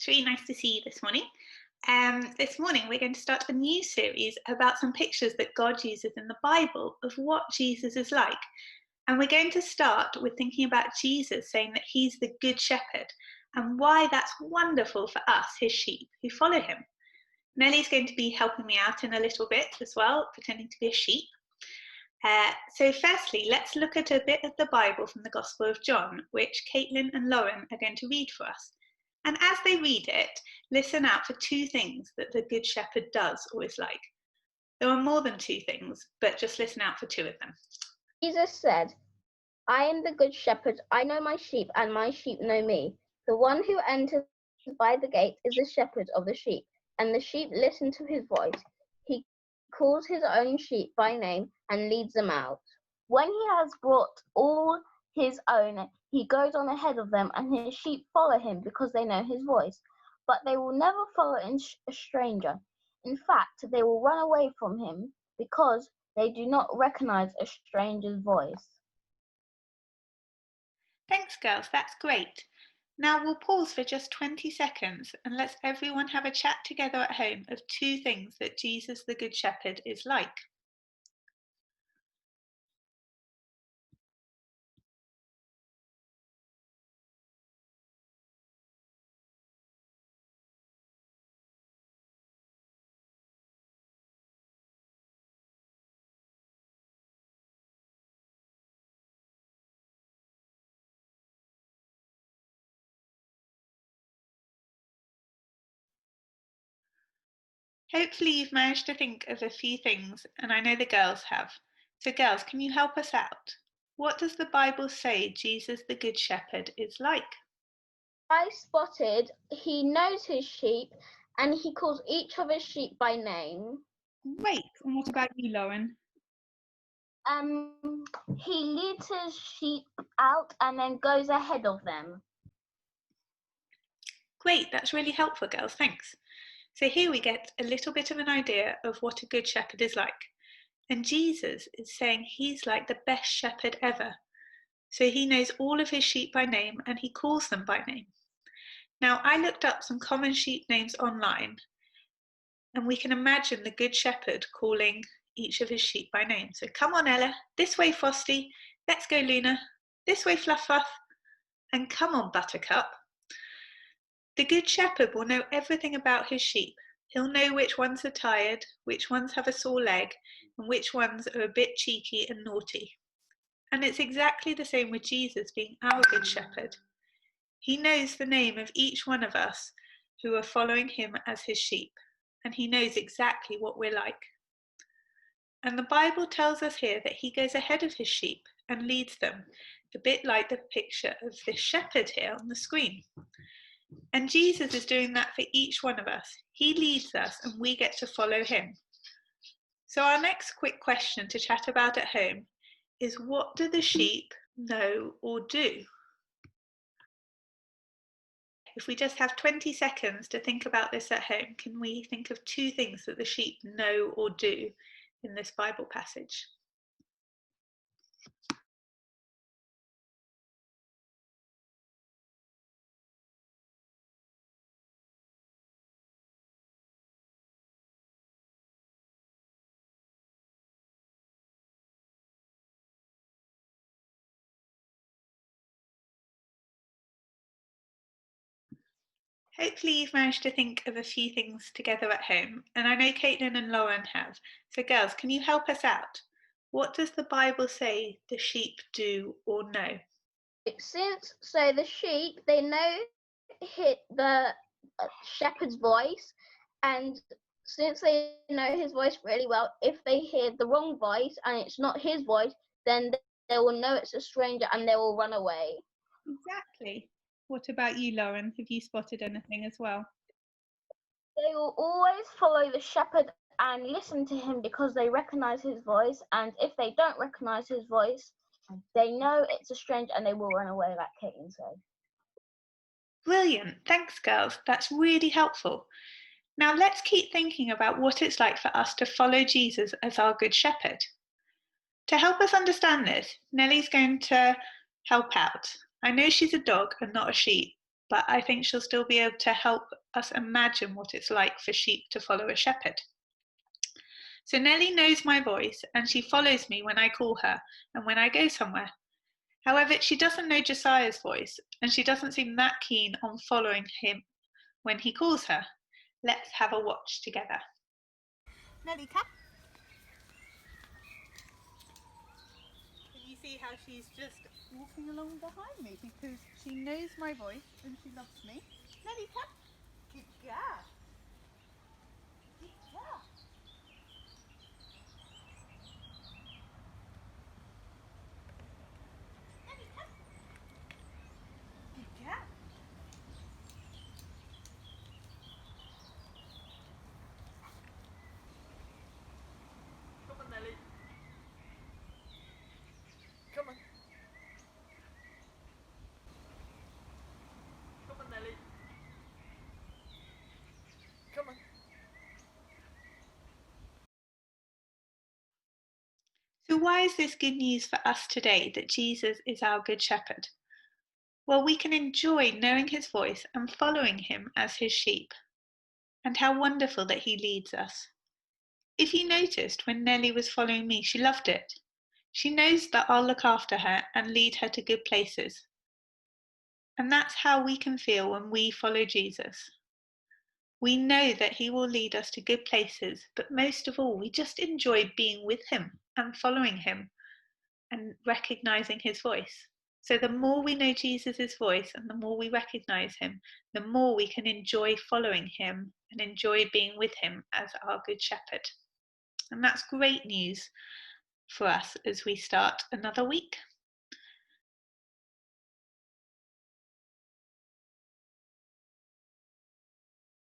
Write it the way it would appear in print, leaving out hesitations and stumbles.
really nice to see you this morning. This morning we're going to start a new series about some pictures that God uses in the Bible of what Jesus is like. And we're going to start with thinking about Jesus saying that he's the Good Shepherd and why that's wonderful for us, his sheep, who follow him. Nellie's going to be helping me out in a little bit as well, pretending to be a sheep. So firstly, let's look at a bit of the Bible from the Gospel of John, which Caitlin and Lauren are going to read for us. And as they read it, listen out for two things that the Good Shepherd does or is like. There are more than two things, but just listen out for two of them. Jesus said, I am the Good Shepherd. I know my sheep, and my sheep know me. The one who enters by the gate is the shepherd of the sheep, and the sheep listen to his voice. He calls his own sheep by name and leads them out. When he has brought all his own, he goes on ahead of them, and his sheep follow him because they know his voice. But they will never follow a stranger. In fact, they will run away from him because they do not recognize a stranger's voice. Thanks, girls, that's great. Now we'll pause for just 20 seconds and let's everyone have a chat together at home of two things that Jesus the Good Shepherd is like. Hopefully you've managed to think of a few things, and I know the girls have. So girls, can you help us out? What does the Bible say Jesus the Good Shepherd is like? I spotted he knows his sheep and he calls each of his sheep by name. Great. And what about you, Lauren? He leads his sheep out and then goes ahead of them. Great, that's really helpful, girls, thanks. So here we get a little bit of an idea of what a good shepherd is like. And Jesus is saying he's like the best shepherd ever. So he knows all of his sheep by name and he calls them by name. Now, I looked up some common sheep names online, and we can imagine the Good Shepherd calling each of his sheep by name. So come on, Ella, this way, Frosty, let's go, Luna, this way, Fluff Fluff, and come on, Buttercup. The Good Shepherd will know everything about his sheep. He'll know which ones are tired, which ones have a sore leg, and which ones are a bit cheeky and naughty. And it's exactly the same with Jesus being our Good Shepherd. He knows the name of each one of us who are following him as his sheep, and he knows exactly what we're like. And the Bible tells us here that he goes ahead of his sheep and leads them, a bit like the picture of this shepherd here on the screen. And Jesus is doing that for each one of us. He leads us and we get to follow him. So our next quick question to chat about at home is, what do the sheep know or do? If we just have 20 seconds to think about this at home, can we think of two things that the sheep know or do in this Bible passage? Hopefully you've managed to think of a few things together at home, and I know Caitlin and Lauren have. So girls, can you help us out? What does the Bible say the sheep do or know? So the sheep, they know the shepherd's voice, and since they know his voice really well, if they hear the wrong voice and it's not his voice, then they will know it's a stranger and they will run away. Exactly. What about you, Lauren? Have you spotted anything as well? They will always follow the shepherd and listen to him because they recognize his voice, and if they don't recognize his voice, they know it's a stranger and they will run away, like Caitlin said. Brilliant. Thanks, girls. That's really helpful. Now let's keep thinking about what it's like for us to follow Jesus as our Good Shepherd. To help us understand this, Nellie's going to help out. I know she's a dog and not a sheep, but I think she'll still be able to help us imagine what it's like for sheep to follow a shepherd. So Nellie knows my voice and she follows me when I call her and when I go somewhere. However, she doesn't know Josiah's voice and she doesn't seem that keen on following him when he calls her. Let's have a watch together. Nellie, come. Can you see how she's just walking along behind me because she knows my voice and she loves me? Nellie, come. Good girl. Good girl. Nellie, come. Good girl. Come on, Nellie. Come on. Come on, Nellie. Come on. So why is this good news for us today that Jesus is our good shepherd? Well, we can enjoy knowing his voice and following him as his sheep. And how wonderful that he leads us. If you noticed when Nellie was following me, she loved it. She knows that I'll look after her and lead her to good places. And that's how we can feel when we follow Jesus. We know that he will lead us to good places, but most of all, we just enjoy being with him and following him and recognizing his voice. So the more we know Jesus' voice and the more we recognize him, the more we can enjoy following him and enjoy being with him as our good shepherd. And that's great news for us as we start another week.